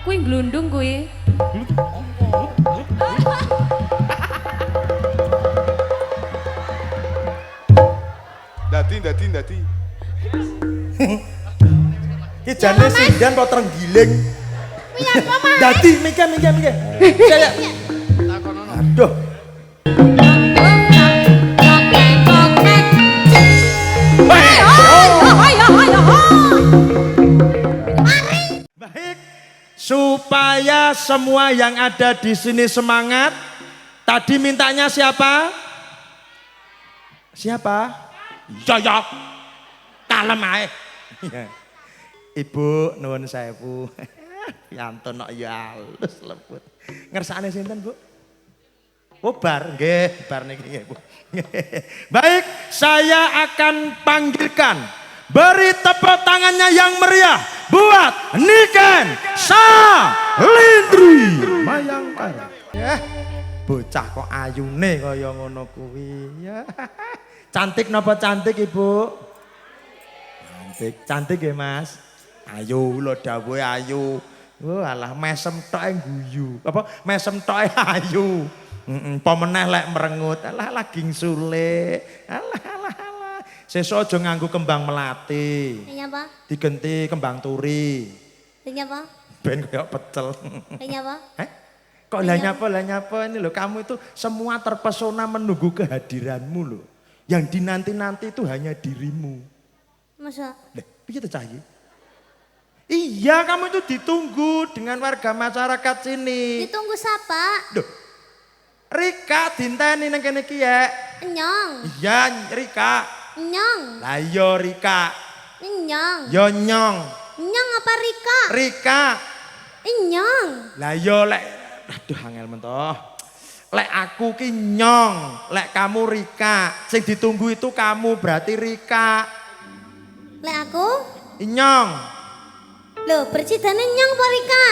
kuwi glundung kuwi. Dadi. Ki jane sindan kok terenggiling. Punya apa, Mas? Dadi mika. Saya. Aduh. Baik, supaya semua yang ada di sini semangat. Tadi mintanya siapa? Ya. Kalem ae. Ibu nuwun sewu. Piantun kok ya halus lembut. Ngersakne sinten, Bu? Oh bar niki nggih, Bu. Baik, saya akan panggilkan. Beri tepuk tangannya yang meriah buat Niken Salindri Mayangkara. Ya, bocah kok ayune kaya ngono kuwi ya. Cantik napa cantik, Ibu? Cantik ya, Mas. Ayo lho dawuhe ayu. Oh alah mesem tok guyu. Apa mesem tok ayu. Apa meneh lek merengut. Alah gingsule. Alah. Sesuk aja nganggo kembang melati. Kayaknya apa? Digenti kembang turi. Kayaknya apa? Ben kaya pecel. Kayaknya apa? Kok lah nyapa ini loh, kamu itu semua terpesona menunggu kehadiranmu loh. Yang dinanti-nanti itu hanya dirimu. Masa? Piye to Cahyi? Iya, kamu itu ditunggu dengan warga masyarakat sini. Ditunggu siapa? Duh. Rika dinteni nang kene iki ya. Nyong. Iya, Rika. Nyong. Lah iya Rika. Nyong. Yo nyong. Nyong apa Rika? Rika. Nyong. Lah yo lek aduh angel mentoh. Lek aku ki nyong, lek kamu Rika. Sing ditunggu itu kamu berarti Rika. Lek aku? Nyong. Loh, bercidane nyong apa Rika?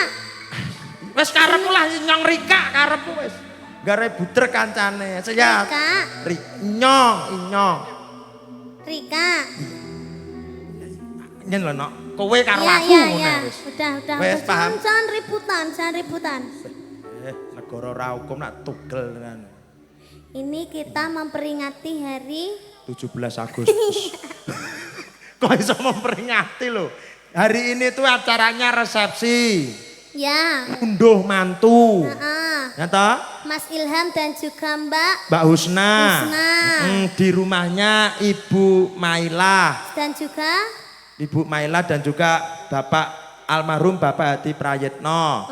Wes karepmu lah nyong Rika karepmu wes. Gare buder kancane. Saya Rika. Nyong. Rika. Nyen lho nok, kowe karo aku Iya. wis. Udah. Wes paham. Jangan ributan. Negara ra hukum nak tugel tenan. Ini kita memperingati hari 17 Agustus. Kok iso memperingati lho. Hari ini tuh acaranya resepsi. ya. Unduh mantu. Ya toh? Mas Ilham dan juga Mbak Husna. Di rumahnya Ibu Maila. Dan juga Ibu Maila dan juga Bapak almarhum Bapak Hadi Prayitno.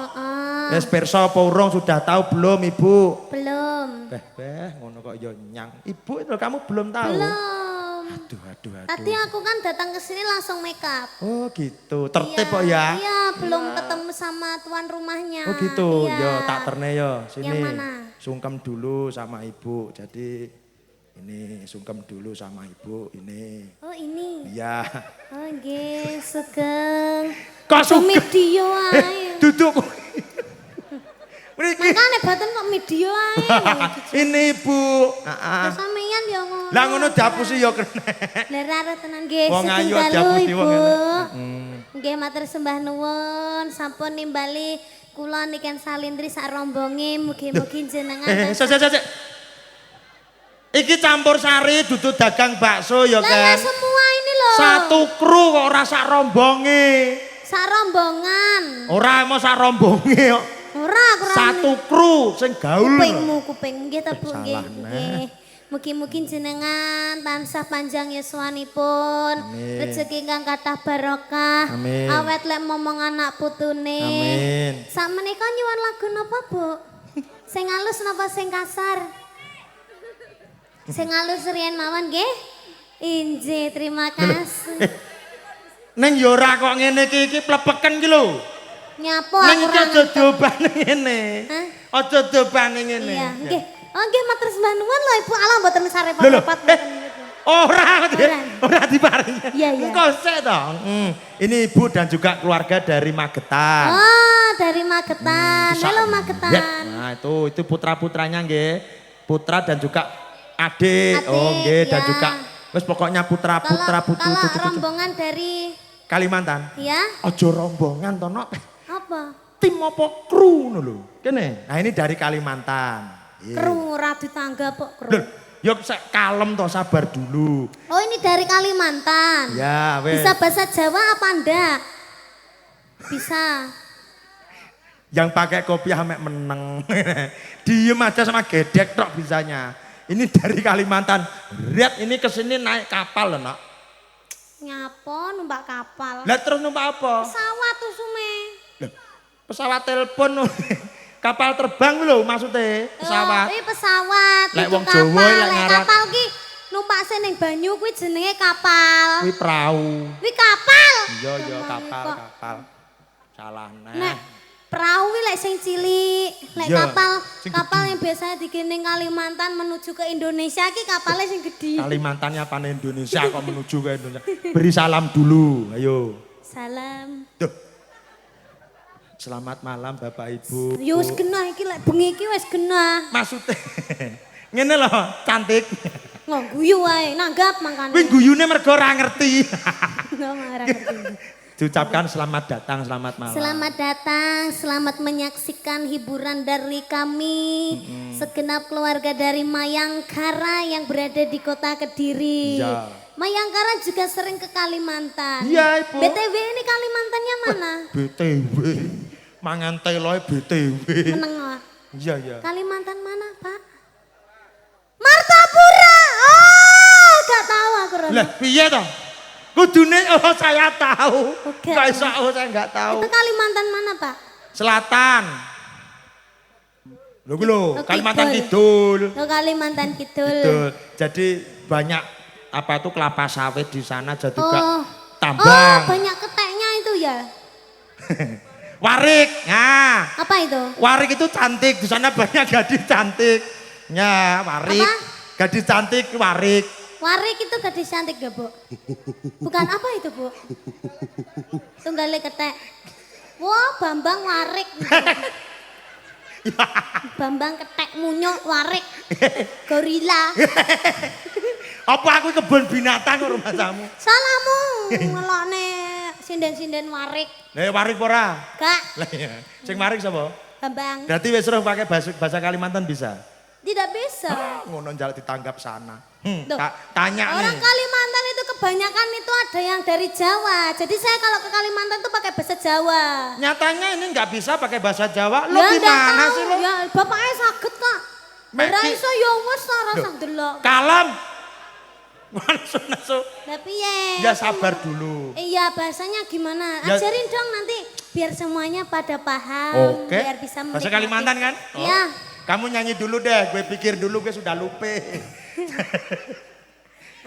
Wes pirsa apa urung sudah tahu belum Ibu? Belum. Ngono kok ya nyang. Ibu itu kamu belum tahu? Belum. Aduh. Tadi aku kan datang ke sini langsung make up. Oh gitu. Tertib kok ya? Iya, belum ketemu sama tuan rumahnya. Oh gitu. Iya. Yo tak terne yo. Sini. Yang mana? Sungkem dulu sama Ibu. Jadi ini sungkem dulu sama Ibu ini. Oh ini. Iya. Oh nggih, sugeng. Kok sugeng? Video ae. Duduk. Makane baten kok video ae. Ini Ibu. Terus sampeyan ya ngono. Lah ngono dihapusi ya kena. Lah rare tenan nggih. Wong ayu Sugeng dalu, dihapusi Ibu. wong ngene. Nggih matur sembah nuwun, sampun nimbali kula Niken Salindri sak rombonge mugi-mugi jenengan. Sik. Iki campur sari dudu dagang bakso ya kan. Lah semua ini loh. Satu kru kok ora sak rombonge. Sak rombongan. Ora mau sak rombonge kok. Ora kurang. Satu kru sing gaul. Kuping nggih ta Bu nggih. Nggih. Mugi-mugi jenengan tansah panjang yuswanipun. Rezeki ingkang kathah barokah. Amin. Awet lek momong anak putune. Amin. Sakmenika nyuwun lagu napa, Bu? Sing halus napa sing kasar? Sing halus riyen mawon nggih. Inje, terima kasih. Neng yo ora kok ngene iki plepeken iki lho. Nyapo Neng aku iki aja diobane ngene. Hah? Aja diobane ngene. Iya, nggih. Oh nggih matur sembah nuwun lho Ibu. Alah mboten sarepot Lho, repot Ora diparingi. Iya. Engko sik to. Ini Ibu dan juga keluarga dari Magetan. Oh, dari Magetan. Halo Magetan. Ya, nah itu putra-putranya nggih. Putra dan juga adik. Oh nggih dan ya. juga wis pokoknya putra-putra putu Kalau rombongan dari Kalimantan. ya? Ojo rombongan to, Nok. Apa? tim apa kru ngono lho. Kene. Nah ini dari Kalimantan. Kru ora ditangga kok kru. Loh, yuk kalem toh, sabar dulu. Oh ini dari Kalimantan. Ya, wes. Bisa bahasa Jawa apa ndak? Bisa. Yang pakai kopiah mek meneng. Diem aja sama gedek tok bisanya. Ini dari Kalimantan. Lihat ini kesini naik kapal loh nak. Nyapo numpak kapal. Lah terus numpak apa? Pesawat tuh sume. Loh, pesawat telepon. Kapal terbang lho maksudnya pesawat. Oh, pesawat. Lek itu wong Jawa lek ngaran. Kapal ki numpak ning banyu kuwi jenenge kapal. Kuwi perahu. Kuwi kapal. Iya kapal. Salah neh. Nek perahu kuwi lek sing cilik, lek Iya, kapal yang biasanya dikirim Kalimantan menuju ke Indonesia ki kapalnya sing gede. Kalimantannya apa Indonesia kok menuju ke Indonesia. Beri salam dulu, ayo. Salam. Duh. Selamat malam Bapak Ibu. Yo wis genah iki lek bengi iki wis genah. Maksudnya ngene loh, cantik. Ngo guyu wae, nanggap mangkane. Kuwi guyune mergo ora ngerti. Nggak marah ngerti. Diucapkan selamat datang, selamat malam. Selamat datang, selamat menyaksikan hiburan dari kami. Segenap keluarga dari Mayangkara yang berada di kota Kediri. Iya. Mayangkara juga sering ke Kalimantan. Iya, Ibu. BTW ini Kalimantannya mana? BTW. Mangan teloe BTW. Menengah. Iya. Kalimantan mana, Pak? Martapura. Oh, gak tahu aku. Rono. Lah, piye toh? Kudune saya tahu. Oke. Kok iso saya enggak tahu. Itu Kalimantan mana, Pak? Selatan. Lho lho, Oh, Kalimantan Kidul. Kidul. Oh, Kalimantan Kidul. Betul. Jadi banyak apa itu kelapa sawit di sana jadi juga Oh, tambang. banyak keteknya itu ya. Warik. Nah, Apa itu? warik itu cantik. Di sana banyak gadis cantik. Ya, warik. Apa? Gadis cantik warik. Warik itu gadis cantik gak, Bu? Bukan apa itu, Bu? Tunggale ketek. Wah, Bambang Warik. Bambang ketek munyuk warik. Gorila. Apa aku kebun binatang kok rumahmu? Salahmu ngelokne sinden-sinden warik. Lah warik ora? Gak, Lah iya. Sing warik sapa? Bambang. Berarti wis roh pakai bahasa Kalimantan bisa. Tidak bisa. Ngono njaluk ditanggap sana. Duh, Tanya Orang nih. Kalimantan itu kebanyakan itu ada yang dari Jawa. Jadi saya kalau ke Kalimantan itu pakai bahasa Jawa. Nyatanya ini nggak bisa pakai bahasa Jawa. Lo Ya, nggak gimana tahu. sih lo? Ya bapaknya sakit kok. Mek, Ora ki- iso ya wis ora Loh. sak delok. Kalem. Nasu. Lah piye? Ya sabar dulu. Iya, bahasanya gimana? Ya. Ajarin dong nanti biar semuanya pada paham, Oke. biar bisa Bahasa menikmati. Kalimantan kan? Oh. Iya. Kamu nyanyi dulu deh. Gue pikir dulu gue sudah lupa.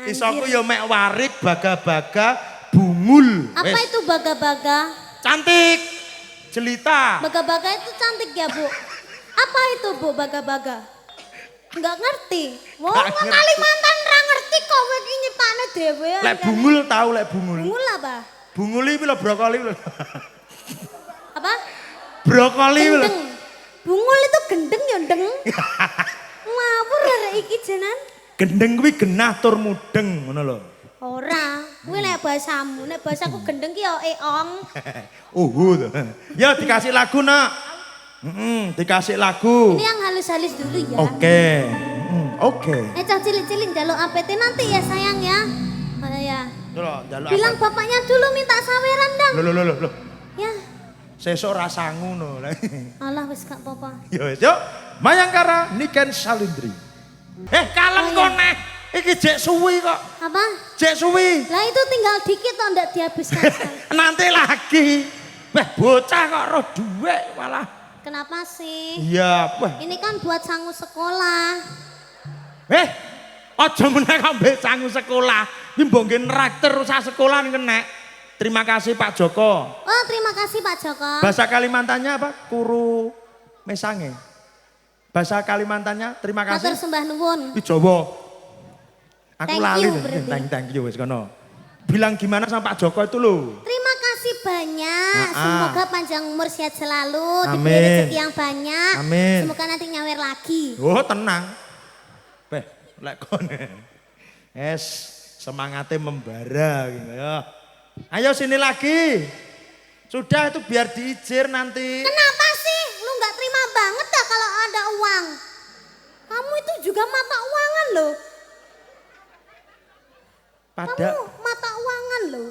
Isoku yo mek warik, baga-baga, bungul. Apa Wes. itu baga-baga? Cantik. Jelita. Baga-baga itu cantik ya, Bu? Apa itu, Bu, baga-baga? Enggak ngerti. Wong Nggak ngerti. Kalimantan ra ngerti kok kowe iki nyipane dhewe. Lek bungul tahu lek bungul. Bungul apa? Bungul iki lho brokoli lho. Apa? Brokoli lho. Gendeng. Bungul itu gendeng ya, Ndeng. Ngawur arek iki jenan. Gendeng kuwi genah tur mudeng ngono lho. Ora, kuwi lek bahasamu, nek bahasaku gendeng ki ya eong. Tuh. Ya dikasih lagu nak. Dikasih lagu. Ini yang halus-halus dulu ya. Oke. Oke. Cah cilik-cilik jaluk APT nanti ya sayang ya. Oh ya. Loh, njaluk Bilang apa? bapaknya dulu minta saweran dong. Loh. Ya. Sesuk rasangu no. Allah wis gak apa-apa. Yo wis yo. Mayangkara Niken Salindri. Kalem Oh, iya. koneh. Iki jek suwi kok. Apa? Jek suwi. Lah itu tinggal dikit kok ndak dihabiskan sekali. Nanti lagi. Bocah kok roh duit malah. Kenapa sih? Iya, wah. Ini kan buat sangu sekolah. Aja meneh ambek sangu sekolah. Iki mbok nggih nraktir usah sekolah ning kenek. Terima kasih Pak Joko. Oh terima kasih Pak Joko. Bahasa Kalimantannya apa? Kuru mesange. Bahasa Kalimantannya terima Matur kasih. sembah nuwun. Iki Jawa. Aku Thank lali you, deh. berarti. Thank you wis kono. Bilang gimana sama Pak Joko itu loh. Terima kasih banyak. Ah, ah. Semoga panjang umur sehat selalu. Amin. Diberi rezeki yang banyak. Amin. Semoga nanti nyawer lagi. Oh tenang. Lek kone. Semangatnya membara gitu ya. Ayo sini lagi. Sudah itu biar diijir nanti. Kenapa sih? Lu nggak terima banget dah kalau ada uang. Kamu itu juga mata uangan loh. Pada Kamu mata uangan loh.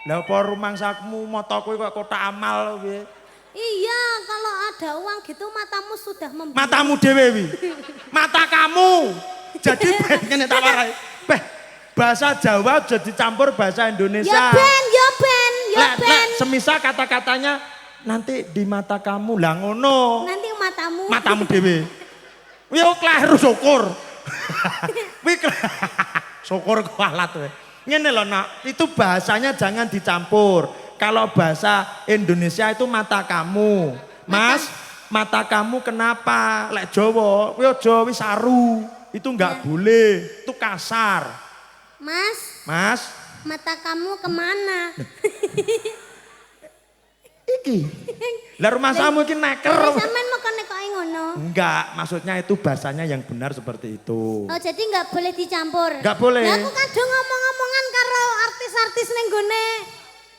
lah apa rumangsakmu motoku kok kotak amal piye? Iya, kalau ada uang gitu matamu sudah membiru. Matamu dhewe wi. Mata kamu. Jadi ngene tak warai. Bahasa Jawa jadi campur bahasa Indonesia. Ya ben, ya ben, ya Lek, ben. semisal kata-katanya nanti di mata kamu lah ngono. Nanti matamu. Matamu dhewe. Yo kleru syukur. Wi syukur kualat we. Ngene lho Nak, itu bahasanya jangan dicampur. Kalau bahasa Indonesia itu mata kamu. Mas, mata kamu kenapa? Lek Jawa, kuwi aja wis saru. Itu enggak boleh, itu kasar. Mas, mata kamu kemana? Iki. Lah rumah samu iki neker. Sampean mau konek-konek ngono. Enggak, maksudnya itu bahasanya yang benar seperti itu. Oh, jadi nggak boleh dicampur. Nggak boleh. Lah aku kadang ngomong-ngomongan karo artis-artis ning gone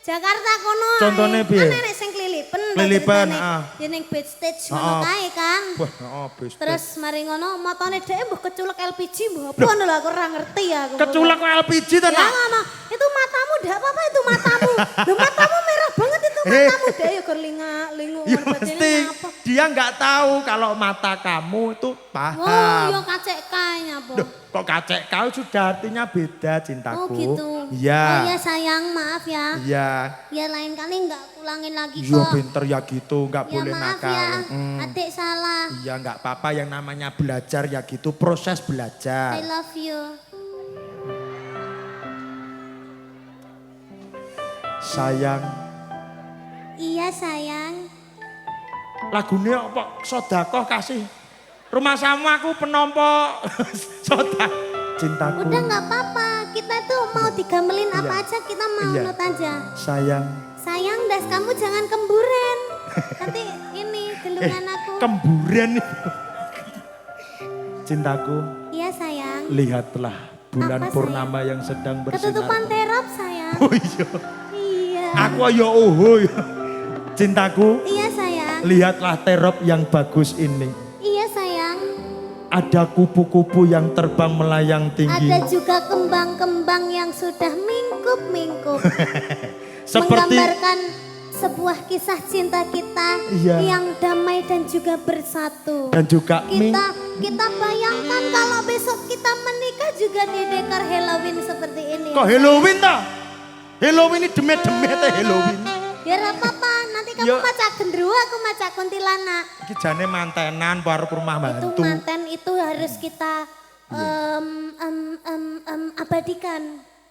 Jakarta kono. Contohnya piye? Kan enek sing klilipen. Klilipen, Ya ning backstage ngono kae kan. Wah, bis. Terus mari ngono motone dhek mbuh keculek LPG mbuh apa ngono lho aku ora ngerti aku. Keculek LPG to Ya Nak? ngono. Itu matamu ndak apa-apa itu matamu. Lho matamu merah banget itu matamu dhek ya gor lingu Ya ngono mesti apa. dia nggak tahu kalau mata kamu itu paham. Oh, yo kacek kae nyapa. Duh, kok kacek kau sudah artinya beda cintaku. Oh gitu. Iya. Oh iya sayang, maaf ya. Iya. Ya lain kali nggak ulangin lagi Iya kok. pinter ya gitu, nggak Ya boleh maaf nakal. ya, adik salah. Iya nggak apa-apa yang namanya belajar ya gitu, proses I belajar. love you. Sayang, Iya sayang. lagunya apa? Sodakoh kasih. Rumah sama aku penompo sodak. Cintaku. Udah nggak apa-apa. Kita tuh mau digamelin apa Iya. aja kita mau Iya. nut aja. Sayang. Sayang das kamu jangan kemburan. Nanti ini gendungan aku. Kemburan. Cintaku, Iya sayang. lihatlah bulan Apa, purnama yang sedang bersinar. Ketutupan terop sayang. Oh iya. Iya. Aku ayo oho ya. Cintaku, Iya sayang. lihatlah terop yang bagus ini. Iya sayang. Ada kupu-kupu yang terbang melayang tinggi. Ada juga kembang-kembang yang sudah mingkup-mingkup. Seperti Menggambarkan sebuah kisah cinta kita Iya. yang damai dan juga bersatu. dan juga Kita bayangkan kalau besok kita menikah juga di dekor Halloween seperti ini. kok Halloween ta? Halloween ini demet-demet Halloween. Ya ora apa-apa, nanti kamu Yo. maca gendruwo, aku maca kuntilanak. Iki jane mantenan baru ke rumah Itu mantu. manten itu harus kita abadikan.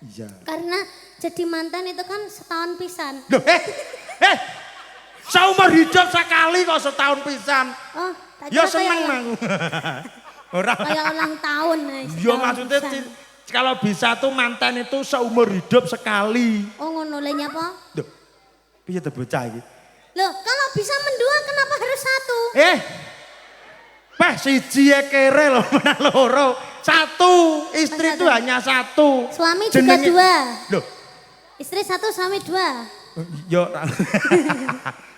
Iya. Karena jadi mantan itu kan setahun pisan. Loh, seumur hidup sekali kok setahun pisan. Oh, tak Ya kira seneng kayak aku. Ora. kayak ulang tahun. Ya setahun maksudnya pisan. kalau bisa tuh mantan itu seumur hidup sekali. Oh ngono le nyapa? Duh, piye tuh bocah iki? Loh, kalau bisa mendua kenapa harus satu? Siji ya kere loh, mana loro. Satu, istri Masa itu satu? hanya satu. Suami juga dua. Loh, Istri satu, suami dua. yo.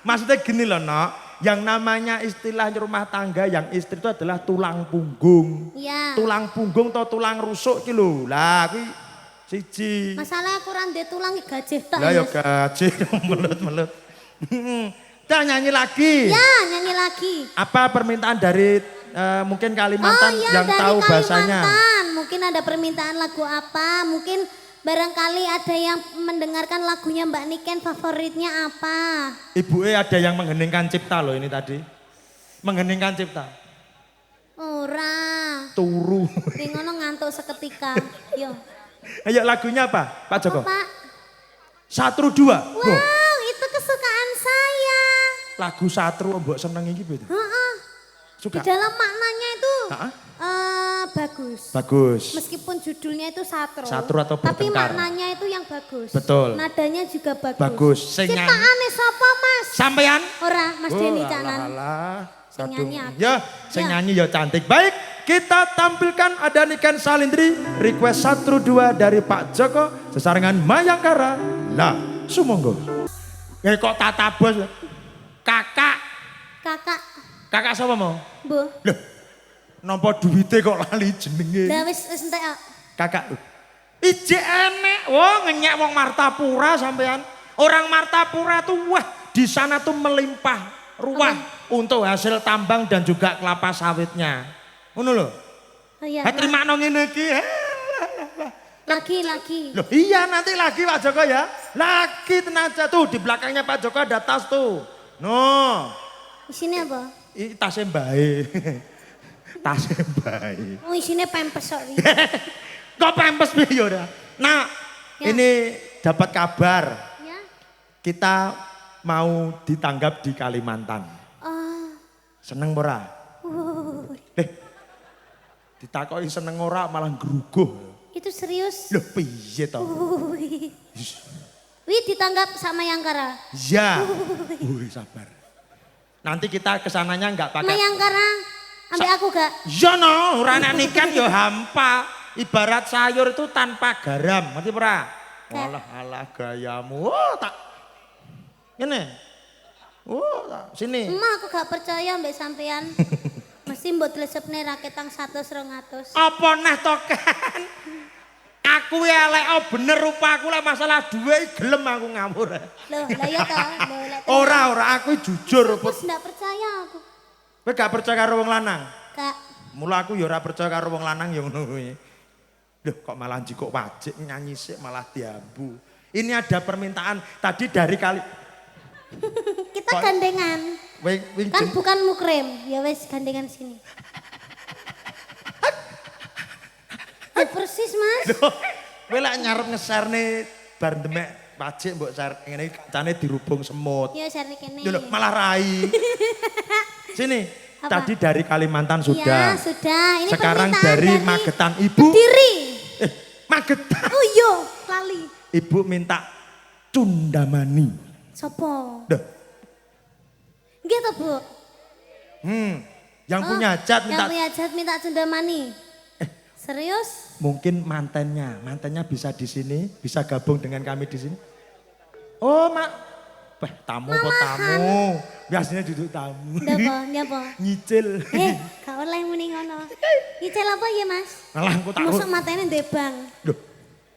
Maksudnya gini loh, Nok. Yang namanya istilah rumah tangga yang istri itu adalah tulang punggung. Iya. Tulang punggung atau tulang rusuk ki lho. Lah kuwi siji. Masalah kurang dia tulang gajah tak. Lah yo Mas. gaji melut-melut. Kita nyanyi lagi. Ya, nyanyi lagi. Apa permintaan dari mungkin Kalimantan iya, yang dari tahu bahasanya? Kalimantan. Mungkin ada permintaan lagu apa? Mungkin barangkali ada yang mendengarkan lagunya Mbak Niken favoritnya apa? Ibu ada yang mengheningkan cipta loh ini tadi. Mengheningkan cipta. Ora. Turu. Ngono ngantuk seketika. Yo. Ayo lagunya apa Pak Joko? Pak. Satru 2. Wow, itu kesukaan saya. Lagu Satru mbok seneng iki beda. Heeh. Suka? Di dalam maknanya itu Heeh. bagus. Bagus. Meskipun judulnya itu satru. Satru atau tapi bertengkar. maknanya itu yang bagus. Betul. Nadanya juga bagus. Bagus. Sing nyanyi. Ciptaane sapa, Mas? Sampean? Ora, Mas Deni alah, Canan. alah. Sing Aduh. nyanyi aku. Ya, sing Ya. nyanyi ya cantik. Baik, kita tampilkan ada Niken Salindri, request Satru 2 dari Pak Joko, sesarengan Mayangkara. Lah, sumonggo. kok tata bos. Kakak. Kakak. Kakak sapa mau? Bu. Loh. Nampa duwite kok lali jenenge. Lah wis entek kok. Kakak. Ijek enek. Wah, ngenyek wong Martapura sampean. Orang Martapura tuh wah, di sana tuh melimpah ruah untuk hasil tambang dan juga kelapa sawitnya. Ngono lho. Oh iya. Terima nang ngene iki. Lagi. Loh iya nanti lagi Pak Joko ya. Lagi tenang aja tuh di belakangnya Pak Joko ada tas tuh. No. Isinya apa? Ini tasnya bae. Tasnya bae. Oh isinya pempes kok. Kok pempes piye ora? Nah, ya. ini dapat kabar. Ya. Kita mau ditanggap di Kalimantan. Oh. Seneng ora? Ditakoki seneng ora malah ngruguh. Itu serius? Loh piye to? Wih ditanggap sama Yangkara. Ya. Sabar. Nanti kita kesananya enggak pakai. Mayangkara, ambil aku gak? Ya no, ora nek nikan ya hampa. Ibarat sayur itu tanpa garam, ngerti ora? Alah gayamu. Oh, tak. Ngene. Oh, tak. Sini. Emang aku gak percaya mbak sampean. Mesti mbok dilesepne raketang 100-200. Apa neh to kan? Aku ya elek bener rupaku lek masalah duwe gelem aku ngawur. Loh, lah ya to. Ora aku jujur. Terus ndak percaya aku. Kowe gak percaya karo wong lanang? Gak. Mula aku ya ora percaya karo wong lanang ya ngono kuwi. Loh kok malah jikok wajik nyanyi sik malah diambu. Ini ada permintaan tadi dari kali. Kita gandengan. Kan bukan mukrim. Ya wes gandengan sini. Ya persis Mas. Kowe lek nyarep ngeserne bar demek wajik mbok share ngene kancane dirubung semut. Ya share kene. Lho malah rai. Sini. Apa? Tadi dari Kalimantan sudah. Ya sudah. Ini sekarang permintaan dari Magetan Ibu. Kediri. Magetan. Oh iya, lali. Ibu minta cundamani. Sopo? Duh. Nggih to, Bu? Yang punya hajat minta. Yang punya hajat minta cundamani. Serius? Mungkin mantannya bisa di sini, bisa gabung dengan kami di sini. Oh, tamu kok tamu. Biasanya duduk tamu. Ndapa? Nyicil. Gak oleh muni ngono. Nyicil apa ya, Mas? Alah, aku tak. Mosok matene ndek bang. Loh,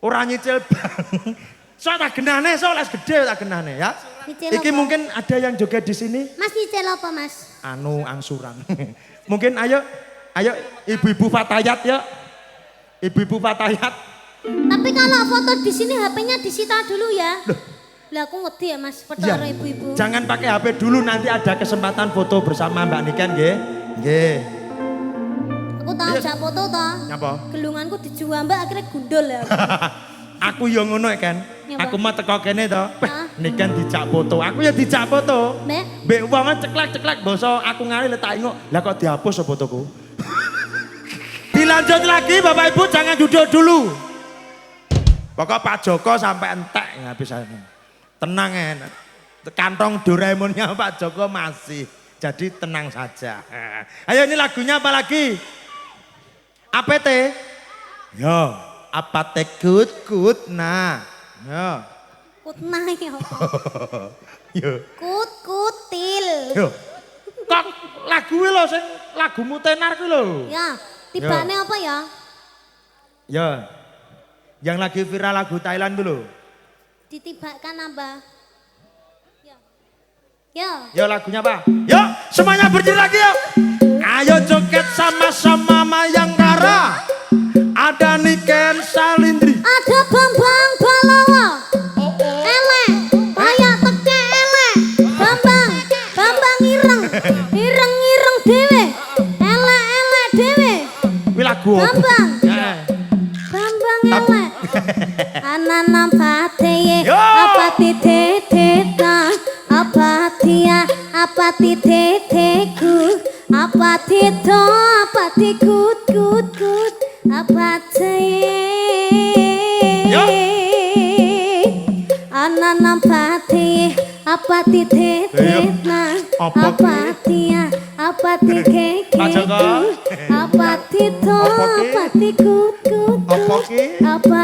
ora nyicil bang. So tak genane, so les gede tak genane ya. Nyicil Iki apa? mungkin ada yang joget di sini. Mas nyicil apa, Mas? Angsuran. Mungkin ayo ibu-ibu Fatayat ya. Ibu-ibu Fatayat. Tapi kalau foto di sini HP-nya disita dulu ya. Loh. Lah aku ngerti ya Mas, Ya, perkara ibu-ibu. jangan pakai HP dulu, nanti ada kesempatan foto bersama Mbak Niken nggih. Nggih. Aku tahu jak foto toh. Nyapa? Gelunganku dijual Mbak akhirnya gundul ya. Aku ya ngono kan. Nyapa? Aku mau teko kene to. Hah? Niken dijak foto. Aku ya dijak foto. Mbak, Mbek wong ceklek-ceklek basa aku ngali lek tak ingok. Lah kok dihapus fotoku? Dilanjut lagi Bapak Ibu, jangan duduk dulu. Pokok Pak Joko sampai entek habis ini. Tenang enak. Kantong Doraemonnya Pak Joko masih. Jadi tenang saja. Ayo ini lagunya apa lagi? APT? Yo, APT good. Nah. Yo. kutna ya. Yo. Kutil. Yo. Kok lagu lho sing lagumu tenar kuwi lho. Ya, tibane apa ya? Ya. Yang lagi viral lagu Thailand dulu. Ditibakan apa? Ya. Ya lagunya apa? Yuk semuanya berdiri lagi yuk. Ayo joget sama-sama Mayangkara. Ada Niken Salindri. Ada Bambang Balawa. Elek, kaya teke elek. Bambang ireng. Ireng dewe. Elek dewe. Wih lagu apa? Bambang. Eh. Bambang elek. Ananam pateye. Yo. Apa titeta. Apa dia. Apa titeteku. Apa tito. Apa tikut. Apa Yo. Ananam pateye. Apa titetetna. Apa Apa dia. Apa tikekeku. Pak Joko. Apa tito. Apa ki? Apa tikut. Apa ki? Apa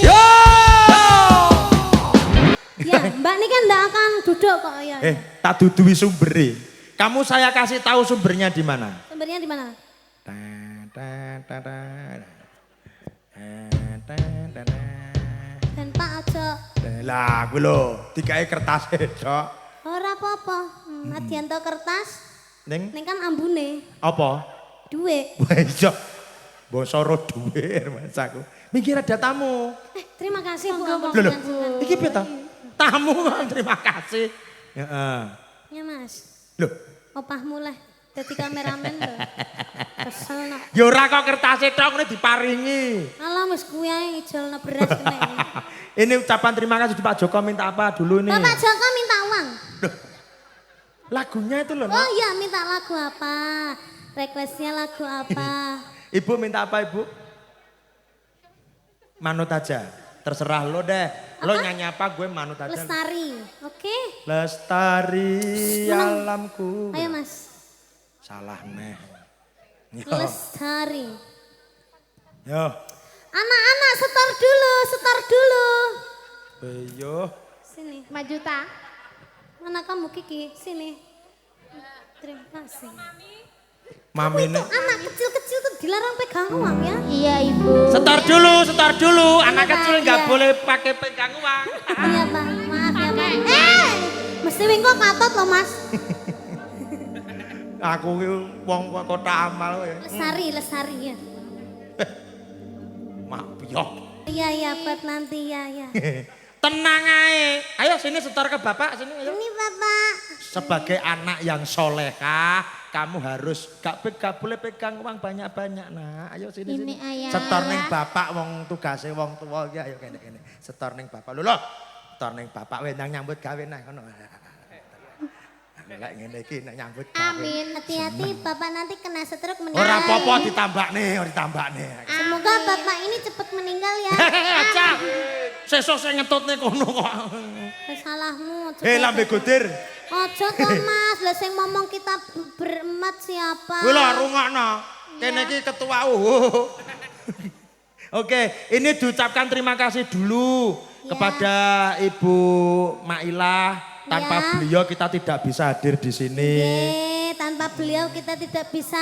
Yo. tak dudui sumbere. Kamu saya kasih tahu sumbernya di mana? Sumbernya di mana? Dan Pak aja. Lah aku lho, dikai kertas Dok. Ora apa-apa. Adianto kertas. Ning Ning kan ambune. apa? Duit. Wah iya. Basa ro duwe Mas aku. Mikir ada tamu. Terima kasih Bu. Ampun, Loh, Bu. iki piye ta? Tamu terima kasih. Heeh. Ya Mas. Loh, Opahmu lah. Dadi kameramen lho. Kesel nak. ya ora kok kertas tok ngene diparingi. Alah wis kuwi ae ngijolno beras kene. Ini ucapan terima kasih Pak Joko minta apa dulu nih? Bapak Joko minta uang. Lagunya itu loh. Oh iya minta lagu apa? Requestnya lagu apa? Ibu minta apa Ibu? Manut aja. Terserah lo deh. Lo nyanyi apa gue manut aja. Lestari. Oke. Lestari Menang. alamku. Ayo Mas. Salah neh. Yo. Lestari. Yo. Anak-anak setor dulu, setor dulu. Yo. Sini. Maju ta? Mana kamu Kiki? Sini. Terima kasih. Mami nih. Anak kecil-kecil tuh dilarang pegang uang ya. Iya ibu. Setor dulu. Anak Iya, kecil Pak, nggak iya. boleh pakai pegang uang. Iya Pak, maaf ya Pak. Mesti wingko katot loh Mas. Aku ki wong kota amal ya. Lestari ya. Mak piyok. Iya buat nanti ya. Tenang ae. Ayo sini setor ke Bapak sini ayo. Ini Bapak. Sebagai anak yang solehah, kamu harus gak boleh pegang uang banyak-banyak. Nah, ayo sini. Ini ayah. Setor ning Bapak wong tugase wong tua iki ayo kene. Setor ning Bapak. Lho. Setor ning Bapak wis nang nyambut gawe nah ngono. Lek ngene iki nek nyambut gawe. Amin. Hati-hati Bapak nanti kena stroke meninggal. Ora apa-apa ditambakne. Semoga Bapak ini cepat meninggal ya. Aja. Sesuk sing ngetutne kono kok. Salahmu. Lambe godir. Ojo to Mas, lah sing ngomong kita berempat siapa? Kuwi lho rungokno. Kene iki ketua Oke, ini diucapkan terima kasih dulu kepada Ibu Mailah. Tanpa Ya. beliau kita tidak bisa hadir di sini. Tanpa beliau kita tidak bisa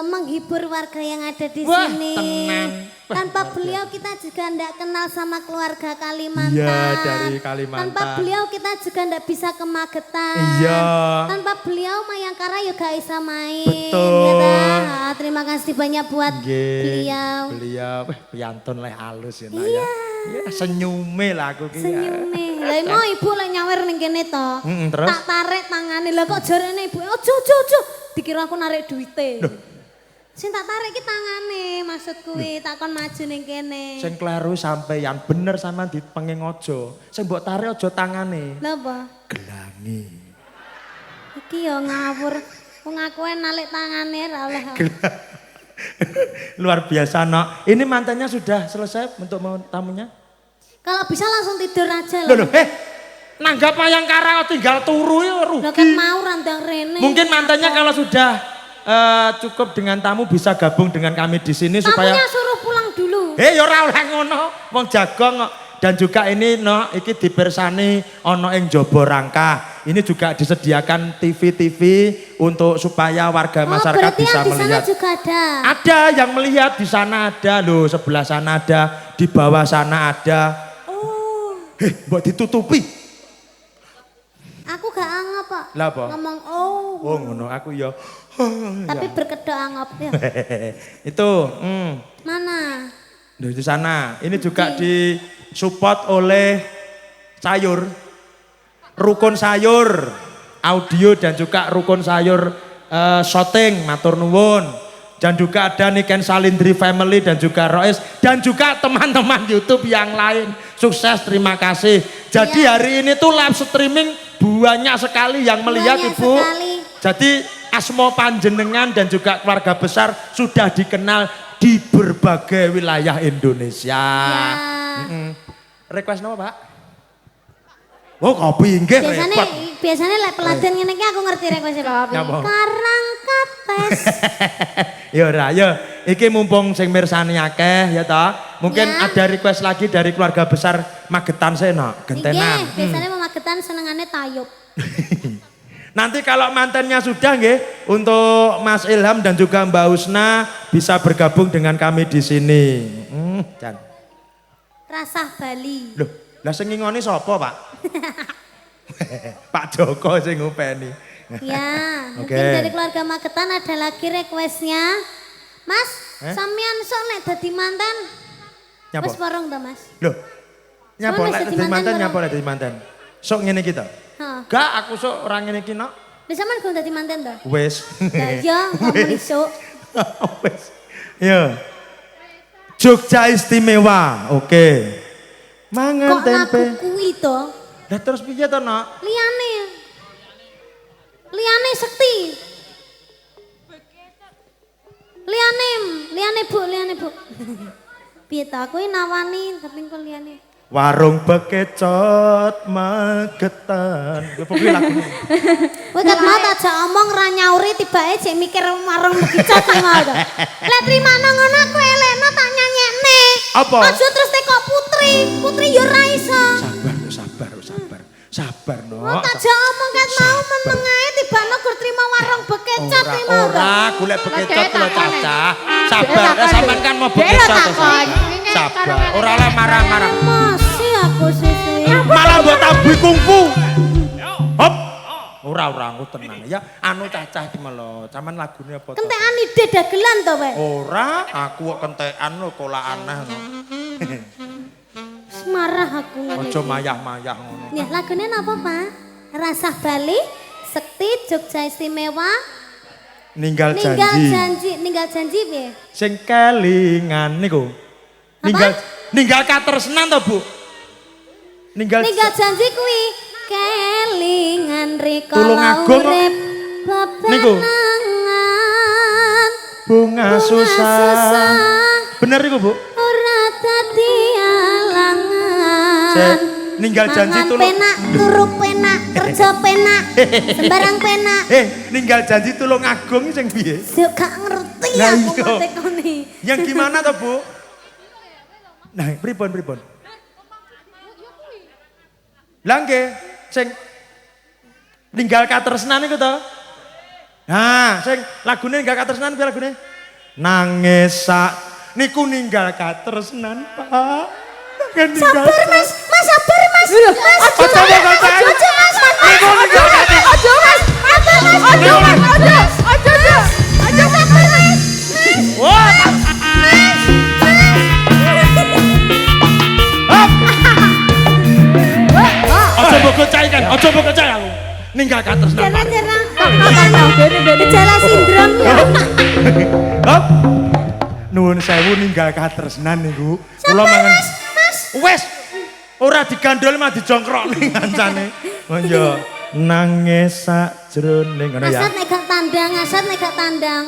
menghibur warga yang ada di Wah, sini. tenang. Tanpa beliau kita juga tidak kenal sama keluarga Kalimantan. Iya, dari Kalimantan. Tanpa beliau kita juga tidak bisa ke Magetan. Iya. Tanpa beliau Mayangkara juga bisa main. Betul. Ya dah? Terima kasih banyak buat Nggih, beliau. Beliau piantun leh halus ya. Nak, ya. Ya, senyume lah aku ki. ya. Senyume. Lah mau ibu lek nyawer ning kene to. Terus? Tak tarik tangane. Lah kok jarene ibu ojo. Dikira aku narik duite. Sing tak tarik ki tangane maksud kuwi takon maju ning kene. Sing kleru sampeyan bener sama dipenging aja. Sing mbok tarik aja tangane. Lha apa? Gelangi. Iki yo ngawur. Wong aku nalik tangane ra oleh. Luar biasa, Nok. Ini mantannya sudah selesai untuk mau tamunya? Kalau bisa langsung tidur aja Loh, loh. nanggap Mayangkara tinggal turu ya rugi. Lah kan mau randang rene. Mungkin mantannya kalau sudah cukup dengan tamu bisa gabung dengan kami di sini supaya Tamunya suruh pulang dulu. ya ora oleh ngono, wong jagong kok. Dan juga ini iki dipersani ono ing jaba rangka. Ini juga disediakan TV untuk supaya warga masyarakat berarti bisa yang di sana melihat. juga ada. Ada yang melihat di sana ada loh, sebelah sana ada, di bawah sana ada. Oh, Buat ditutupi. aku gak anggap Pak. Lah apa? Ngomong Oh ngono aku ya. tapi berkedok anggap ya. Itu, Mana? di sana. Ini juga disupport oleh sayur, rukun sayur, audio dan juga rukun sayur shooting, matur nuwun. Dan juga ada Niken Salindri Family dan juga Rois dan juga teman-teman YouTube yang lain. Sukses, terima kasih. Jadi hari ini tuh live streaming banyak sekali yang melihat Banyak Ibu. sekali. Jadi asmo panjenengan dan juga keluarga besar sudah dikenal di berbagai wilayah Indonesia. Ya. Request apa Pak? Oh kopi nggih repot. Biasanya lek peladen ngene iki aku ngerti request Pak. Nyapa? Karang kates. Ya ora, ya. Iki mumpung sing mirsani akeh ya ta. Mungkin Ya. ada request lagi dari keluarga besar Magetan seno, gentenan. Nggih, biasanya mau Magetan senengane tayub. Nanti kalau mantennya sudah nggih, untuk Mas Ilham dan juga Mbak Husna bisa bergabung dengan kami di sini. Jan. Rasah Bali. Loh, lah sing ngingoni sapa, Pak? Pak Joko sing ngupeni. Ya, Oke. mungkin dari keluarga Magetan ada lagi requestnya. Mas, sampean sok nek dadi mantan. Nyapa? Wis porong to, Mas? Loh. Nyapa Soalnya lek jadi dadi manten mantan nyapa lek dadi manten? Sok ngene kita. Heeh. Gak, aku sok ora ngene iki nok. Wis sampean gelem dadi mantan to? Wis. Lah iya, ngomong isuk. Wis. Ya. Jogja istimewa. Oke. Mangan Kok tempe. lagu kuwi to? Lah terus piye to, Nok? Liane sekti. Liane Bu. Piye ta kowe nawani tapi kok liane. Warung bekecot Magetan. Ya pokoke lagune. Kowe ket mau tak jak omong ra nyauri tibake jek mikir warung bekicot ta mau to. Lah trimano ngono kowe elekno tak nyanyekne. Apa? Aja terus teko putri yo ra iso. Sabar, Nok. Oh, tak jak omong ket mau meneng ae tibane gur trimo warung bekicot ta mau to. Ora, golek bekecot lho Cacah. Sabar, sampean kan mau bekecot. Sabar, ora lah marah-marah. Masih aku sih. Malah mbok tabuhi kungfu. Hop. Ora aku tenang ya. Anu Cacah iki lho, sampean lagune apa to? Kentekan ide dagelan to, Pak? Ora, aku kok kentekan lho kok lak aneh ngono. Marah aku ngene. Aja mayah-mayah ngono. Ya, lagune napa, Pak? Rasah Bali, Sekti, Jogja Istimewa, Ninggal Ninggal janji. janji piye? Sing kelingan niku. Ninggal katresnan to, Bu? Ninggal janji kuwi kelingan rika Tulung Agung kok. urip Niku. bebenangan bunga susah. Bener iku, Bu? ora dadi alangan. Sik, ninggal janji Mangan tulung. penak, turu penak, kerja penak, sembarang penak. Ninggal janji tulung agung sing piye? Sik gak ngerti Lah aku iya. tekoni. Yang gimana toh, Bu? Nah, pripun? Lah nggih, sing ninggal katresnan iku to. Nah, sing lagune ninggal katresnan piye lagune? Nangis sak niku ninggal katresnan, Pak. Sabar Mas, sabar Mas. Mas, Aja kok kancane. Mas. Niku ninggal katresnan. Aja Mas, aja Mas. Aja sabar Mas. Wah. Aja mbok kocai kan, aja mbok kocai aku. Ninggal katresnan. Pak. Jarang-jarang. Gejala sindrom ya. Hop. Nuwun sewu ninggal katresnan niku. Kula mangan. Mas. Wes. Ora digandol mah dijongkrokne kancane. Oh iya. Nangis sajroning ngono ya. Asat nek gak tandang.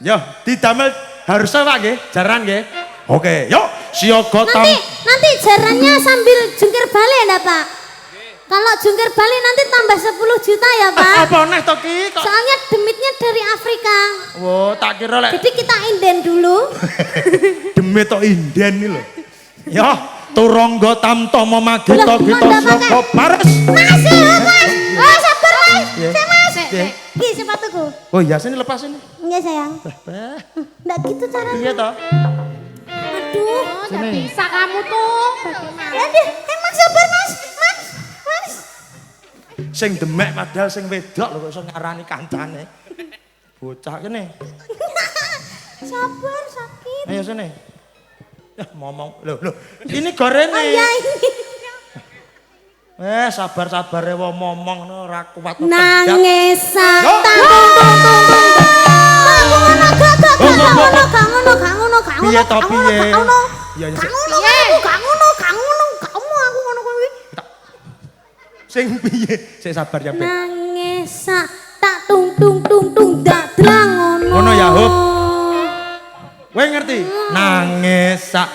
Yo, didamel harusnya Pak nggih, jaran nggih. Oke, yuk siaga tam. Nanti jarannya sambil jungkir balik enggak, Pak? Kalau jungkir balik nanti tambah 10 juta ya, Pak. Apa neh to ki? Kok- Soalnya demitnya dari Afrika. Oh, tak kira lek Jadi kita inden dulu. demit to inden iki lho. Yo, turangga tamtama magita Lah, kita manda saka makan. pares. Masih, Mas. Oh, sabar, Mas. Iya. Sik, Mas. Iya. Ki sepatuku. Oh iya, sini lepas ini. Enggak, sayang. Enggak gitu caranya. Iya toh. Aduh. Nggak bisa kamu tuh. Ya deh, Mas sabar, Mas. Mas. Sing demek padahal sing wedok lho kok iso ngarani kancane. Bocah kene. Sabar, sakit. Ayo sini. Ya ngomong. Loh. Ini gorene. Oh iya ini. Sabar-sabar ya ngomong no, ora kuat. Nangis Yo. tang. Gak ngono. Piye to piye? Ya ya, Kamu aku ngono kuwi. sing piye? Sik sabar ya, Beb. Nangis tak tung dak drang ngono. Ngono ya, Hub. Kowe ngerti? Nangis sak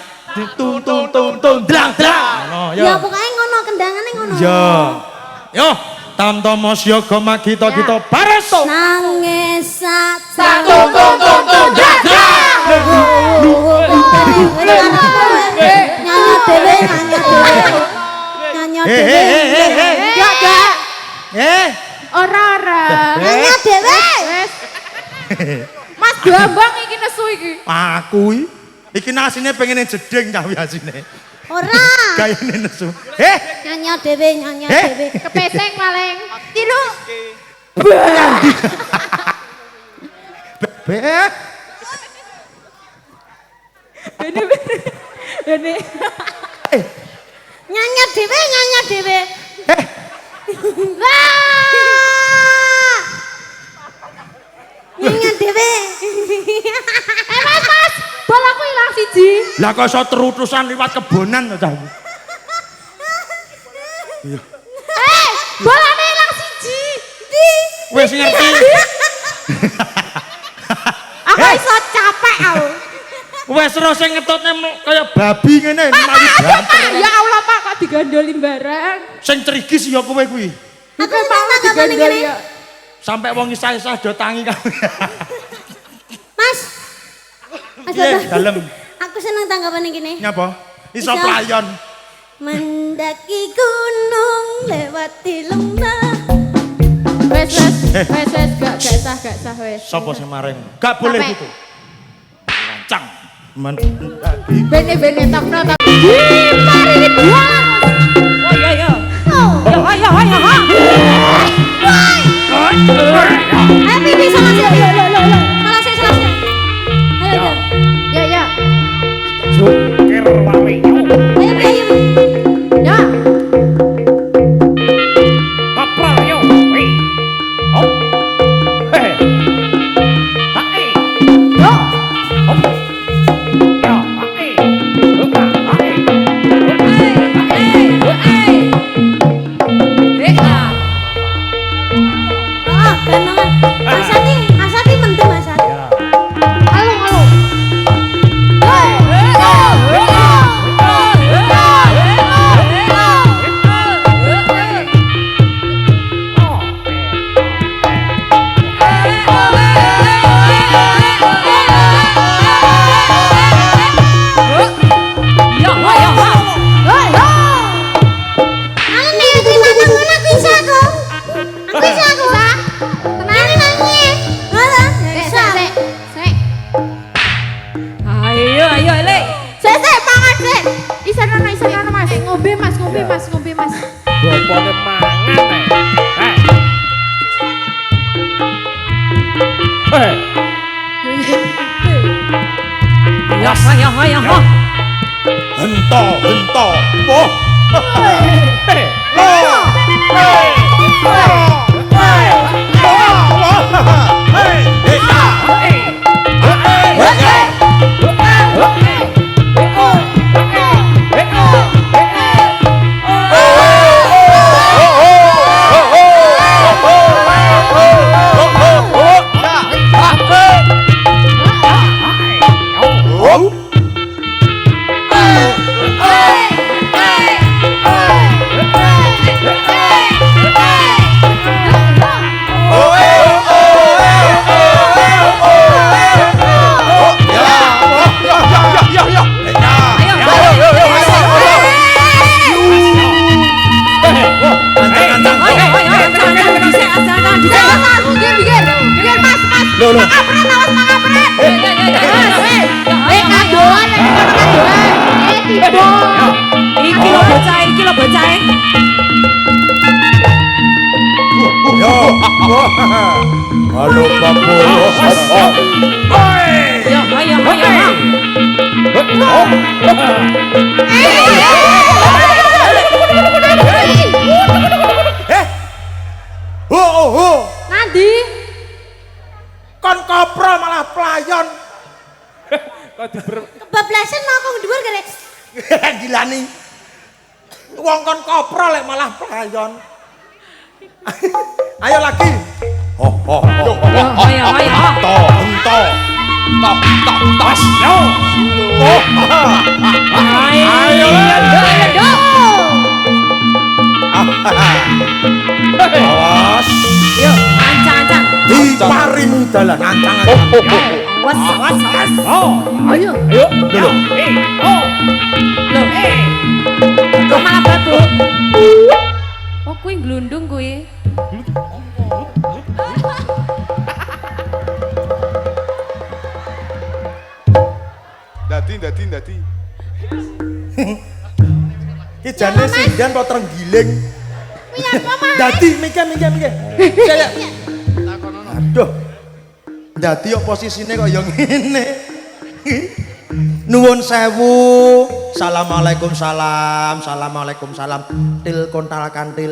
tung drang. Ngono Ya ya. pokoknya ngono kendangane ngono. Ya. Yo, tamtama siaga magita kita pares. Nangis Tung drang. Nyanyi dhewe. Hei. Ya, Ora. Mas Bambang iki nesu iki. Aku iki nasine pengen jeding cah asine. Ora. Gayane nesu. Nyanyi dhewe, nyanyi dhewe. Kepeseng paling. Tilu. Be. Bene. Nyanyi dhewe, nyanyi dhewe. Nyanyi dhewe. Mas, bol aku ilang siji. Lah kok iso terutusan liwat kebonan to cah. Bolane ilang siji. Wis ngerti. Aku iso capek aku. Wes terus sing ngetutne kaya babi ngene mlayu banter. Ya Allah Pak, kok digandoli barang. Sing cerigis ya kowe kuwi. Aku seneng tanggapane ngene. Sampai wong isah-isah do tangi kamu. Mas. Mas Piye Bambang. dalem? Aku seneng tanggapane ngene. Nyapa? Iso Iso. playon. Mendaki gunung lewati lembah. Wes, gak sah wes. Sopo sing maring? Gak boleh Sampai. gitu. Lancang. Mendaki. Bene tokno tok. Mari dibuang. Oh iya iya. Oh. Ayo. Ayo pipi sama sih. Salah sih. Ayo. Ya. Jukir wawiyo. Ayo. Ya. Kapral yo. Wih. Oh. Hei. Hai. Yo. Oh. Ya, hai. Buka, hai. Oh, ganongan. Asati mendem asati. Ya. Halo. Anu nih terima tangan aku bisa kok. Aku bisa kok. Tenang nangis. Halo. Bisa. Sek. Ayo, Le. Sek, pangan sek. Isan ana Mas. Ngombe Mas. Bapaknya mangan, Ayo. Hento. Oh. Iki lo bocah. Halo Bapak. Ayo. Nandi. Kon kopro malah playon. Kebablasan mau kong dhuwur kare. Gila nih. Wong kon kopro lek malah playon. Ayo lagi. Ayo. Ento. Tos. Yo. Ayo. Awas. Yo, ancang. Diparingi dalan ancang. Awas. Oh. Ayo. Lho. Kok malah batu? Oh, kuwi glundung kuwi. Dadi. Ki jane sindan kok terenggiling. Iya, Mama. Dadi mingke. Saya. Aduh. Dadi kok posisine kok ya ngene. Nuwun sewu. Assalamualaikum salam. Til kontal kantil.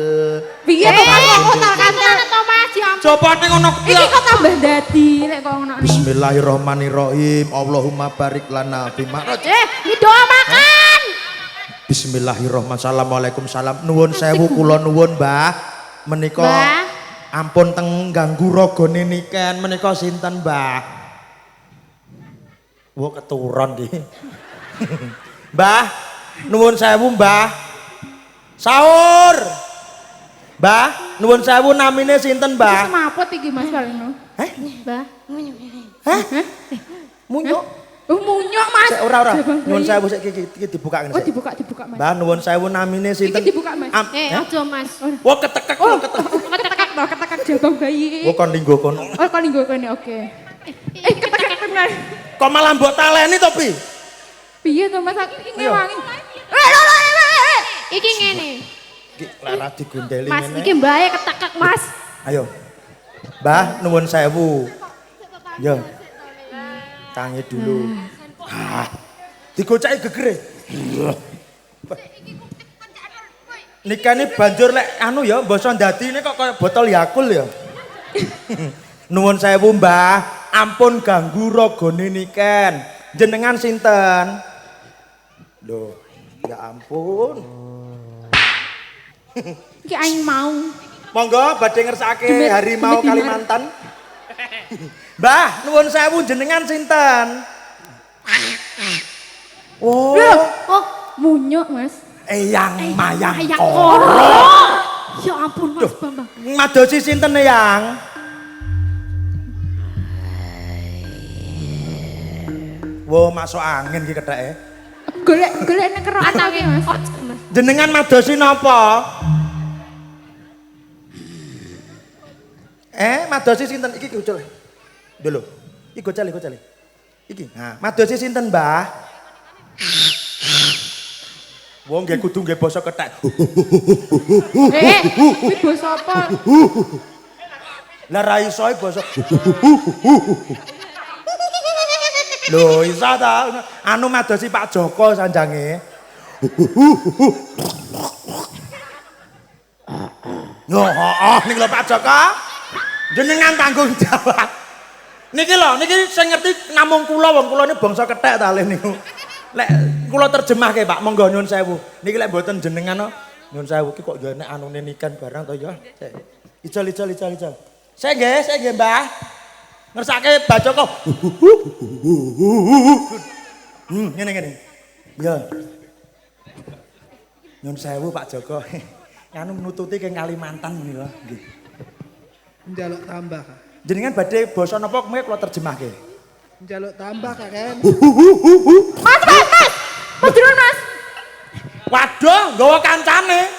Piye to kok kontal kantil to Mas? Ya ampun. Coba ning ngono Iki kok tambah dadi lek kok ngono. Bismillahirrahmanirrahim. Allahumma barik lana bima. Ini doa makan. Bismillahirrahmanirrahim. Assalamualaikum salam. Nuwun sewu kula nuwun, Mbah. Menika Mbah. ampun teng ganggu ragane niken. Menika sinten, Mbah? Wo keturun iki. Mbah, nuwun sewu, Mbah. Sahur. Mbah, nuwun sewu namine sinten, Mbah? Semaput iki Mas Kalino. Heh? Mbah. Hah? Munyuk. Munyok Mas. Sik ora. Nuwun sewu sik iki dibuka ngene Oh sik. dibuka Mas. Mbah, nuwun sewu namine sinten? Iki dibuka Mas. Aja Mas. Wo ketekek. Ketekek jabang bayi. Wo kon linggo kono. Oh kon ninggo kene oke. Ketekek tenan. Kok malah mbok taleni to, Pi? Piye to Mas aku iki ngewangi. Iki ngene. Iki lara digundeli Mas, ngene. iki mbae ketekek Mas. Ayo. Mbah, nuwun sewu. Yo. Tangi dulu. Ah. Digocaki gegere. Nikane banjur lek anu ya, basa ndadine kok kaya botol Yakul ya. Nuwun sewu, Mbah. Ampun ganggu ragane niken. Jenengan sinten? Loh, ya ampun. Iki aing mau. Monggo badhe ngersake harimau Demet Kalimantan. Mbah, nuwun sewu jenengan sinten? Oh, Oh, munyok Mas. Eyang Mayang Ayang Koro. Koro. Ya ampun Mas Bambang. Madosi sinten Eyang? Wo masuk angin iki ketheke. Golek nek kero atake Mas. Jenengan madosi napa? Madosi sinten iki ucul. Lho. Iki gocale. Iki. Nah, madosi sinten, Mbah? Wong nggih kudu nggih basa kethek. Iki basa apa? Lah ra iso basa. Lho, iso ta? Anu madosi Pak Joko sanjange. Yo, ning lho Pak Joko. Jenengan tanggung jawab. Niki sing ngerti namung kula, wong kula ini bangsa kethek ta le niku. Lek kula terjemahke Pak, monggo nyuwun sewu. Niki lek mboten jenengan nyuwun sewu iki kok ya nek anune nikan barang to ya. Ijol. Saya nggih, Mbah. Ngersake Pak Joko. Ngene. Ya. Nyuwun sewu Pak Joko. Anu nututi ke Kalimantan ngene lho, nggih. Njaluk tambah. Jenengan badhe basa napa kemwe kula terjemahke. Njaluk tambah Kakek. Mas. Madron Mas. Waduh, nggawa kancane.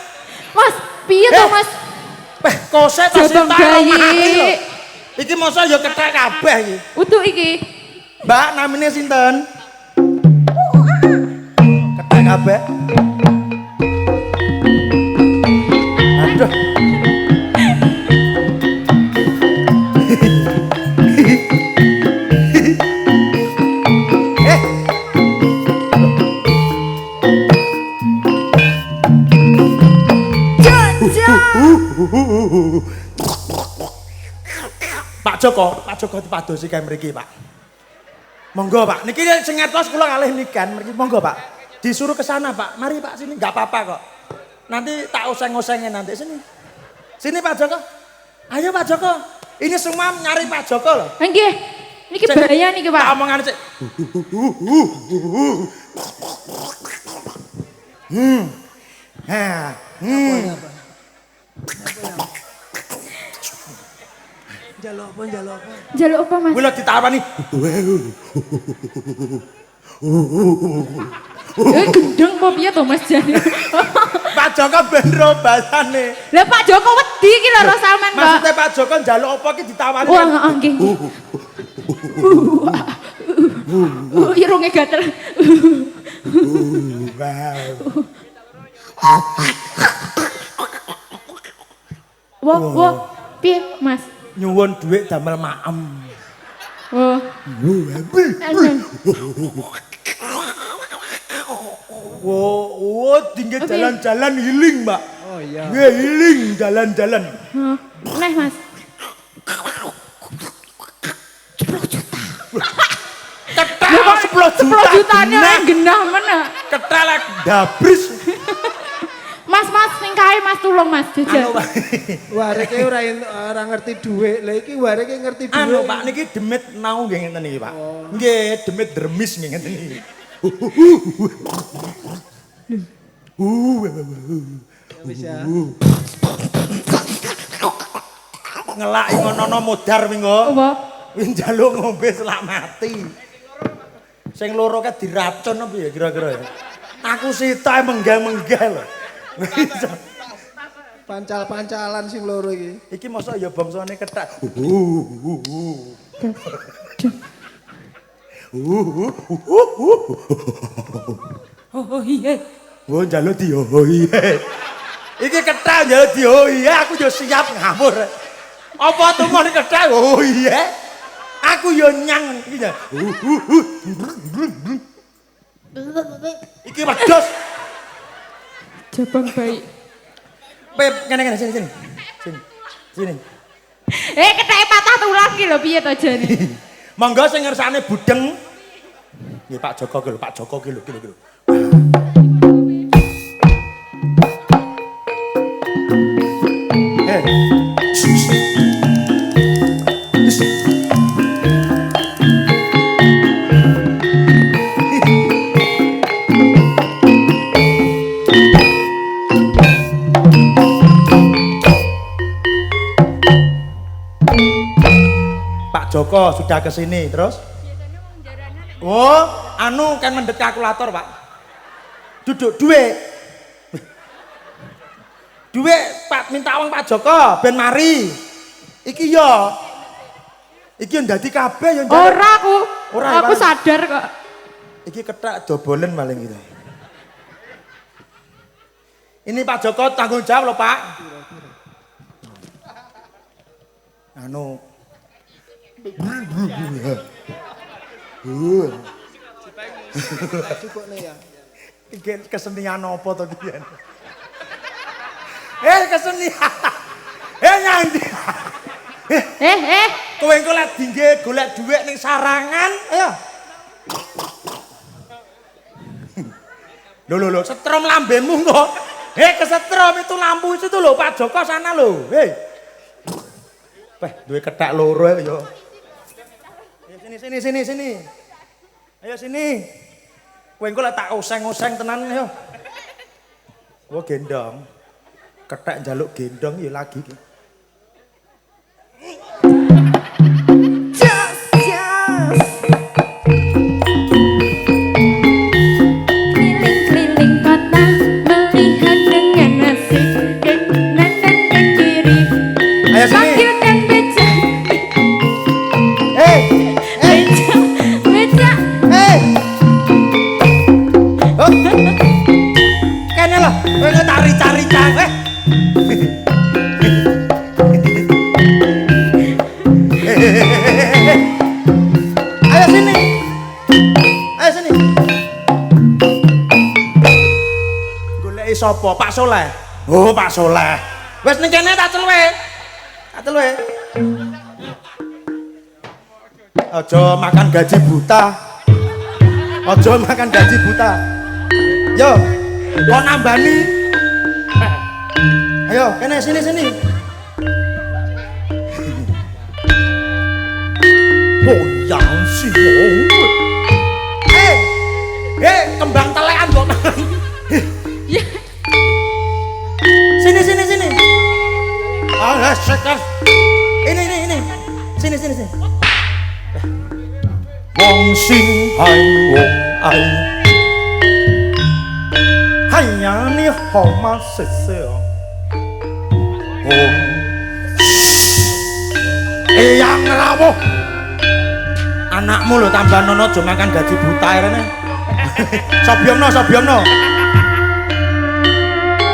Mas, piye to Mas? Kose tas Jabang bayi. Iki masa ya kethek kabeh iki. Utuk iki. Mbak, namine sinten? Kethek kabeh. Aduh. Pak Joko dipadosi kae mriki, Pak. Monggo, Pak. Niki sing ngertos kula kalih nikan mriki. Monggo, Pak. Disuruh ke sana, Pak. Mari, Pak, sini. Enggak apa-apa kok. Nanti tak oseng-osengin nanti sini. Sini, Pak Joko. Ayo, Pak Joko. Ini semua nyari Pak Joko loh. Nggih. Niki bahaya niki, Pak. Tak omongan sik. Njaluk apa? Jaluk apa, Mas? Kula ditawani. Gendeng apa piye to, Mas jane? Pak Joko benro basane. Lah Pak Joko wedi iki lho sampean kok. Maksudnya Pak Joko njaluk apa ki ditawani. Wah, nggih. Irunge gatel. Wah, piye, Mas? Nyuwun dhuwit damel maem. Oh. Oh, tinggal jalan-jalan healing, Mbak. Oh iya. Nggih, healing jalan-jalan. Neh, Mas. Ketel 10 juta. 10 jutanya genah mana? Ketel dabris. Mas, ning kae Mas tulung Mas jajal. Anu, Pak. Wareke ora ngerti dhuwit. Lah iki wareke ngerti dhuwit. Anu, Pak niki demit nau nggih ngenten iki, Pak. Nggih, demit dermis nggih ngenten iki. Wis ya. Ngelaki ngono modar minggo. Apa? Wis njaluk ngombe selak mati. Sing loro ka diracun apa ya kira-kira ya. Aku sita menggah-menggah lho. Pancal-pancalan sing loro iki. Iki mosok ya bangsane kethak. Oh iya. Oh njaluk di oh iya. Iki kethak njaluk di oh iya aku yo siap ngawur. Apa tumon kethak oh iya. Aku yo nyang iki ya. Iki wedhus. Jabang baik. Pep ngene sini. Sini. Ketheke patah tulang ki lho piye to jane? Monggo sing ngersane budeng. Nggih Pak Joko ki lho, Pak Joko ki lho. Pak Joko sudah ke sini terus? Oh, anu kan mendet kalkulator, Pak. Duduk duit. Duit Pak minta uang Pak Joko ben mari. Iki yo. Iki ndadi kabeh yo njaluk. Ora aku. Ora, Aku Pak. sadar kok. Iki kethak dobolen paling gitu. Ini Pak Joko tanggung jawab loh, Pak. Anu Cukupne ya. iki kesenian apa to iki? Kesenian. Nyandi. Kowe engko lek dingge golek dhuwit ning sarangan, ayo. Lho, setrum lambemu kok. Kesetrum itu lampu itu lho Pak Joko sana lho. Duwe kethak loro yo. Sini. Ayo sini. Kowe engko lek tak oseng-oseng tenan yo. Wo gendong. Kethak njaluk gendong ya lagi iki. Keliling-keliling kota melihat dengan asik kanan dan kiri. Ayo sini. Panggil dan beca. Beca. Oh. Kene lho, kowe tari-tari cah. Ayo sini. Goleki sapa? Pak Soleh. Oh, Pak Soleh. Wis ning kene tak celuwe. Aja makan gaji buta. Yo, kok nambani? Ayo, kene sini. Oh, yang si wong. Kembang telekan kok. Sini. Sekas. Ini. Sini. Wong sing hai wong ai. Hayani homa sese. Wong. Eyang rawuh. Anakmu lho tambah nono aja makan gaji buta rene. Sobyongno.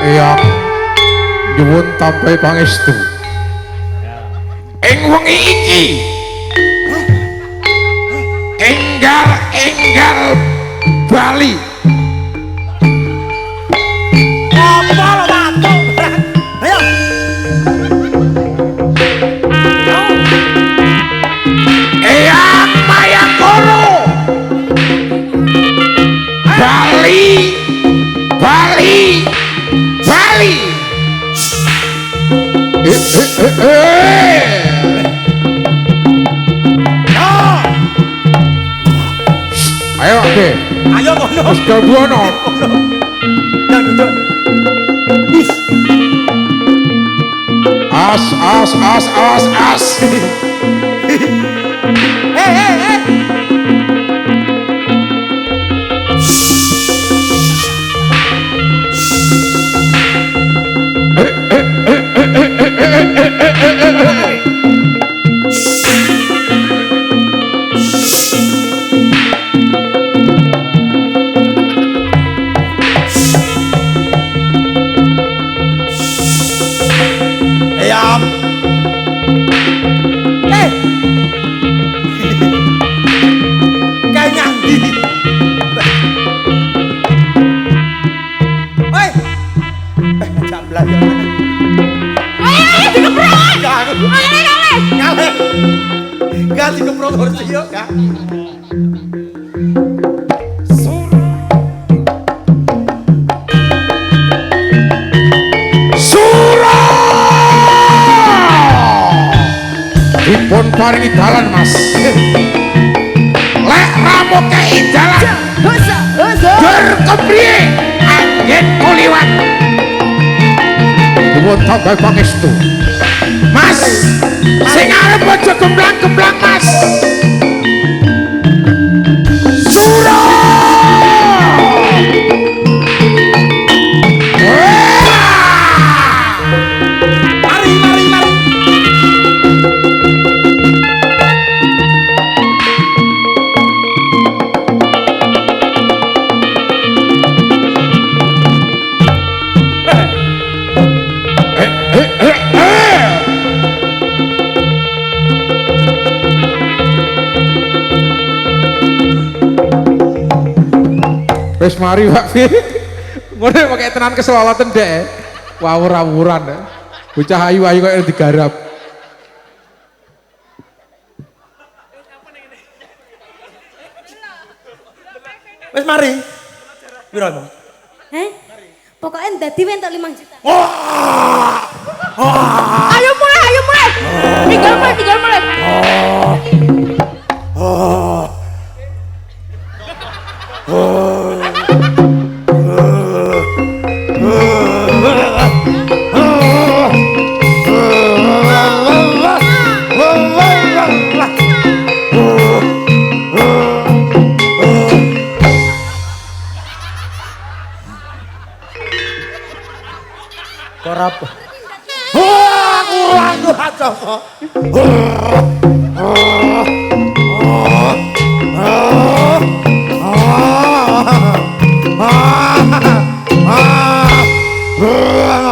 Iya. Nyuwun tambahi pangestu. Ing wengi iki enggal Bali. Apa lho Pak? Ayo. Eyang Mayangkara. Bali. Ayo oke. Ayo kono. Wis kalbuana. Nang duduk. As. Ayam. Kayak nyandi. Woi. Ngajak belajar. Nyalek. Gak dikeprok kursi yuk, Kak. Dipun paringi dalan Mas. Lek ramu kei dalan. Dur kepriye angin kuliwat. Dipun tambahi pangestu. Mas, sing arep aja gemblang-gemblang Mas. Sura. Mari. Wis mari Pak. Ngono pakai tenan keselawatan dek. Wawur-wawuran. Bocah ayu-ayu kok digarap. Wis mari. Piro emang? Pokoknya dadi entuk 5 juta. Ayo mulai. Tinggal mulai. Korap. Kurang tuh Joko.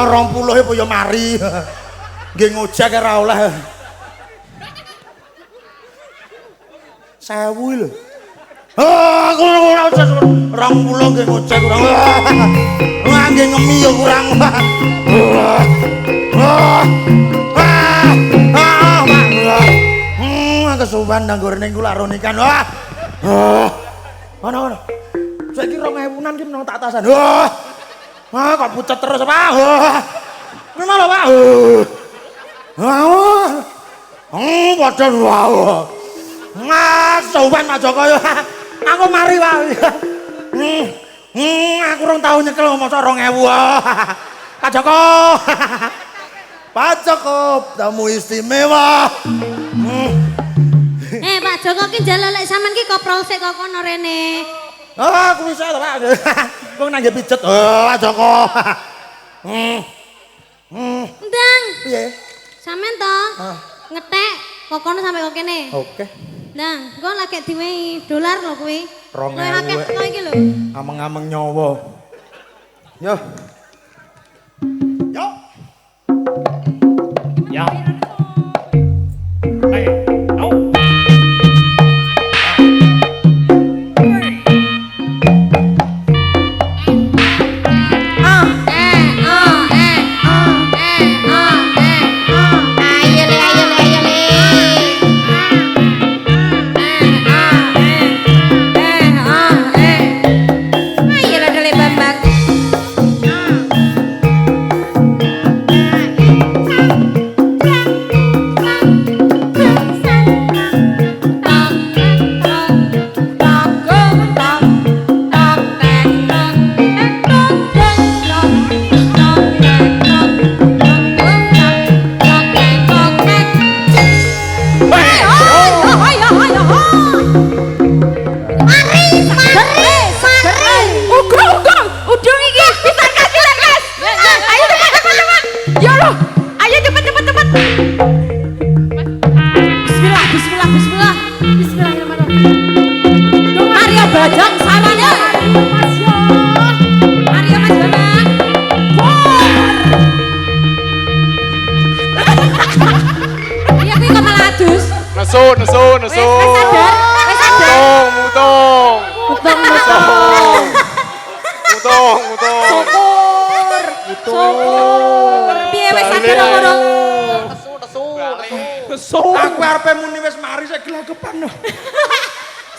Rong puluh ya ya mari. Nggih ngojek ora oleh. 1000 lho. Rong puluh nggih ngojek kurang. Wah nggih ngemi ya kurang. Kesuwan nang goreng kula ronikan. Wah. Ono. Saiki 2000-an ki menang tak tasan. Wah. Wah kok pucet terus apa? Ngono lho, Pak. Padha wah. Kesuwan Pak Joko ya. Aku mari, Pak. Aku rong tau nyekel masa 2000. Pak Joko. Pak Joko, tamu istimewa. Pak Joko ki njaluk lek sampean ki koprol sik kok kono rene. Aku bisa to, Pak. Wong nang pijet. Pak Joko. Ndang. Piye? Sampean to? Ngetek kok kono sampe kok kene. Oke. Nah, kok lagi diwehi dolar lho kuwi. 2.000. Luwih akeh teko iki lho. Ameng-ameng nyawa. Yo. Yo. Ya. Ayo. Au. Ayolah dole Bambang. Udung iki bisa kasih lekas. Ayo teman-teman. Ya Allah. Ayo cepet. Bismillah. Bismillahirrahmanirrahim. Mario Bajang sarana. Mario Mas Bambang. Iya kuwi kok malah adus. Nesu. Wes sadar. Mutung. Piye wes sadar ora? Aku arepe muni wis mari saya gelagepan.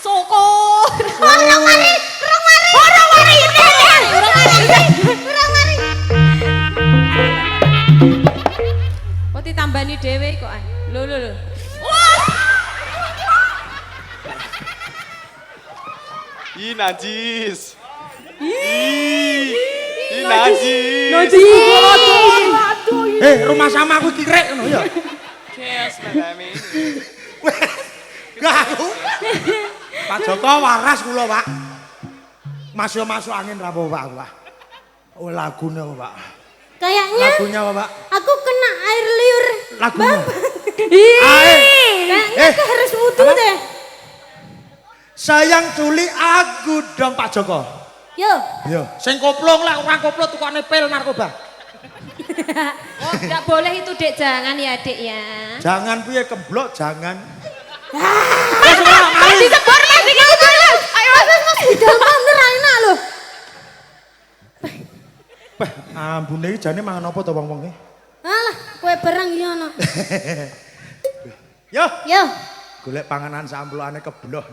Syukur. Orang mari. Kok ditambani dhewe kok. Lho. Ih najis. Ih najis. Rumah sama aku kirek ngono ya. Yes, madame. Enggak aku. Pak Joko waras kula, Pak. Masuk angin ra apa-apa, Pak. Oh, lagune, Pak. Kayaknya Lagunya apa, Pak? aku kena air liur. Lagunya. Kayaknya aku harus wudu deh. Sayang culi aku dong Pak Joko. Yo. Yo, sing koplong lah, orang koplo tukane pil narkoba. Oh, enggak boleh itu, Dek. Jangan ya, Dek ya. Jangan piye keblok, jangan. Disebor Mas iki. Ayo Mas. Udah bener enak loh. Ambune iki jane mangan apa to wong-wonge? Alah, kue barang iki ono. Yo, Yo. golek panganan samplokane keblok.